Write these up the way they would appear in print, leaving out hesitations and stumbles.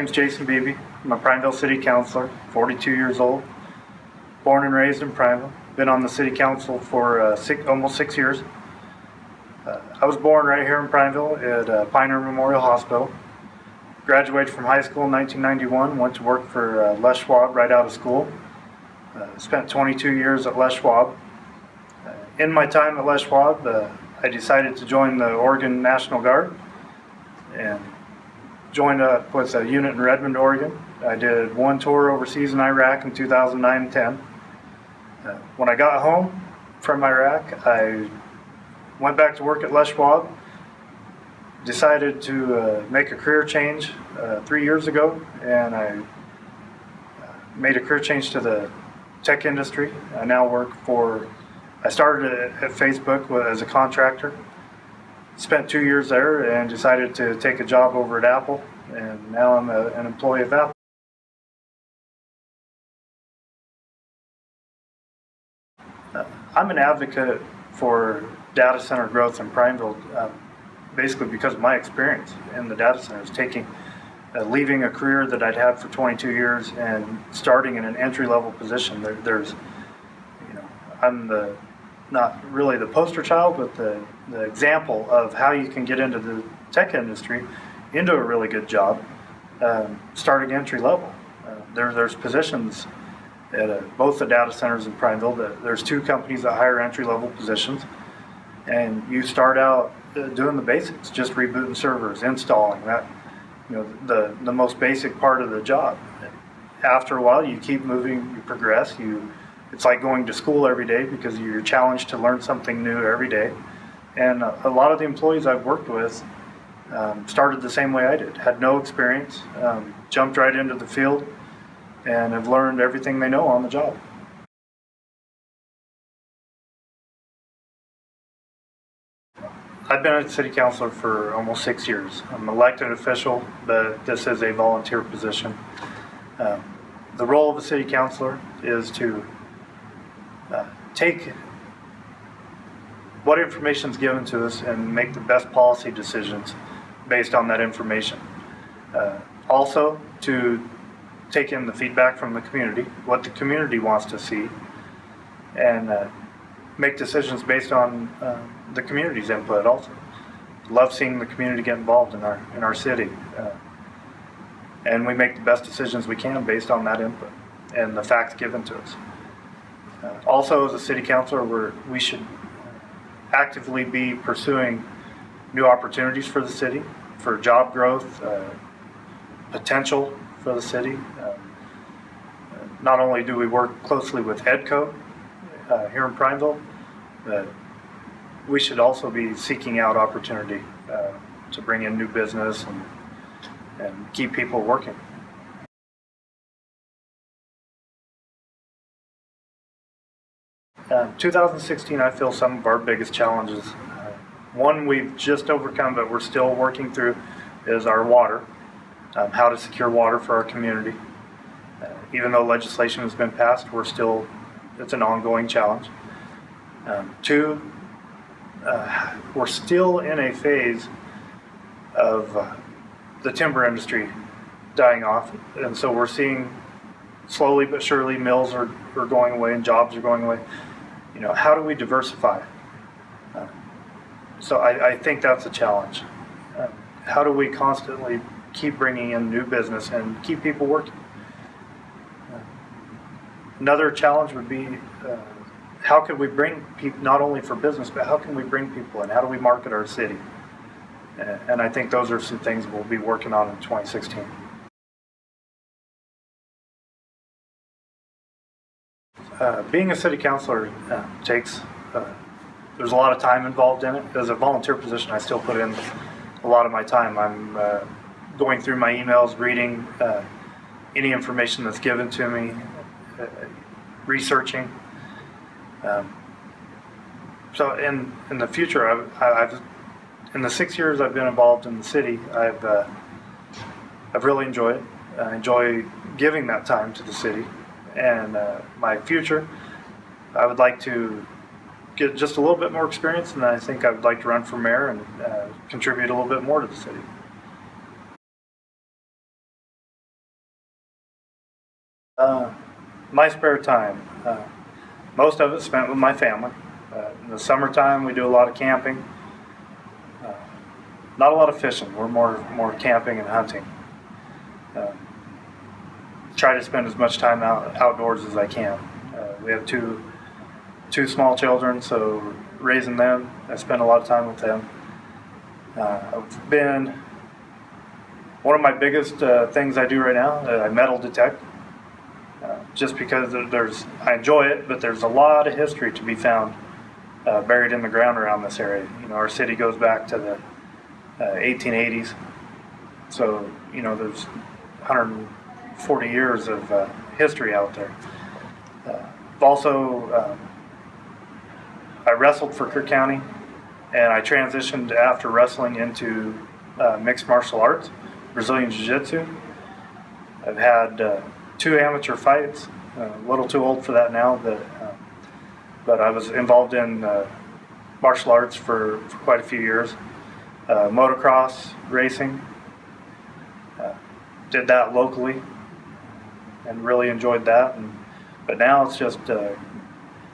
name's Jason Beebe. I'm a Prineville City Councilor, 42 years old, born and raised in Prineville. Been on the City Council for almost 6 years. I was born right here in Prineville at Pioneer Memorial Hospital. Graduated from high school in 1991, went to work for Les Schwab right out of school. Spent 22 years at Les Schwab. In my time at Les Schwab, I decided to join the Oregon National Guard and joined up with a unit in Redmond, Oregon. I did one tour overseas in Iraq in 2009 and 10. When I got home from Iraq, I went back to work at Les Schwab. Decided to make a career change 3 years ago, and I made a career change to the tech industry. I now work I started at Facebook as a contractor. Spent 2 years there and decided to take a job over at Apple, and now I'm an employee of Apple. I'm an advocate for data center growth in Prineville, basically because of my experience in the data centers, leaving a career that I'd had for 22 years and starting in an entry-level position. I'm not really the poster child, but the example of how you can get into the tech industry, into a really good job, starting entry level. There's positions at both the data centers in Prineville. There's 2 companies that hire entry level positions, and you start out doing the basics, just rebooting servers, installing that, the most basic part of the job. After a while, you keep moving, you progress, it's like going to school every day because you're challenged to learn something new every day. And a lot of the employees I've worked with started the same way I did, had no experience, jumped right into the field, and have learned everything they know on the job. I've been a city councilor for almost 6 years. I'm an elected official, but this is a volunteer position. The role of a city councilor is to take what information is given to us and make the best policy decisions based on that information. Also, to take in the feedback from the community, what the community wants to see, and make decisions based on the community's input also. Love seeing the community get involved in our city. And we make the best decisions we can based on that input and the facts given to us. Also, as a city councilor, we should actively be pursuing new opportunities for the city, for job growth, potential for the city. Not only do we work closely with EDCO here in Prineville, but we should also be seeking out opportunity to bring in new business and keep people working. 2016, I feel some of our biggest challenges. One we've just overcome, but we're still working through, is our water. How to secure water for our community. Even though legislation has been passed, it's an ongoing challenge. 2, we're still in a phase of the timber industry dying off, and so we're seeing slowly but surely mills are going away and jobs are going away. How do we diversify? So I think that's a challenge. How do we constantly keep bringing in new business and keep people working? Another challenge would be how can we bring people, not only for business, but how can we bring people in? How do we market our city? And I think those are some things we'll be working on in 2016. Being a city councilor there's a lot of time involved in it. As a volunteer position, I still put in a lot of my time. I'm going through my emails, reading any information that's given to me, researching. So in the future, I've in the 6 years I've been involved in the city, I've really enjoyed it. I enjoy giving that time to the city. And my future, I would like to get just a little bit more experience, and I think I would like to run for mayor and contribute a little bit more to the city. My spare time, most of it spent with my family. In the summertime, we do a lot of camping. Not a lot of fishing. We're more camping and hunting. Try to spend as much time outdoors as I can. We have two small children, so raising them, I spend a lot of time with them. I've been one of my biggest things I do right now. I metal detect, just because I enjoy it, but there's a lot of history to be found buried in the ground around this area. You know, our city goes back to the 1880s, so you know there's 140 years of history out there. Also, I wrestled for Crook County, and I transitioned after wrestling into mixed martial arts, Brazilian Jiu-Jitsu. I've had 2 amateur fights, a little too old for that now, but I was involved in martial arts for quite a few years. Motocross racing, did that locally and really enjoyed that. But now it's just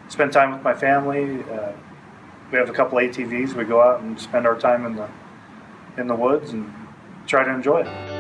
spend time with my family. We have a couple ATVs. We go out and spend our time in the woods and try to enjoy it.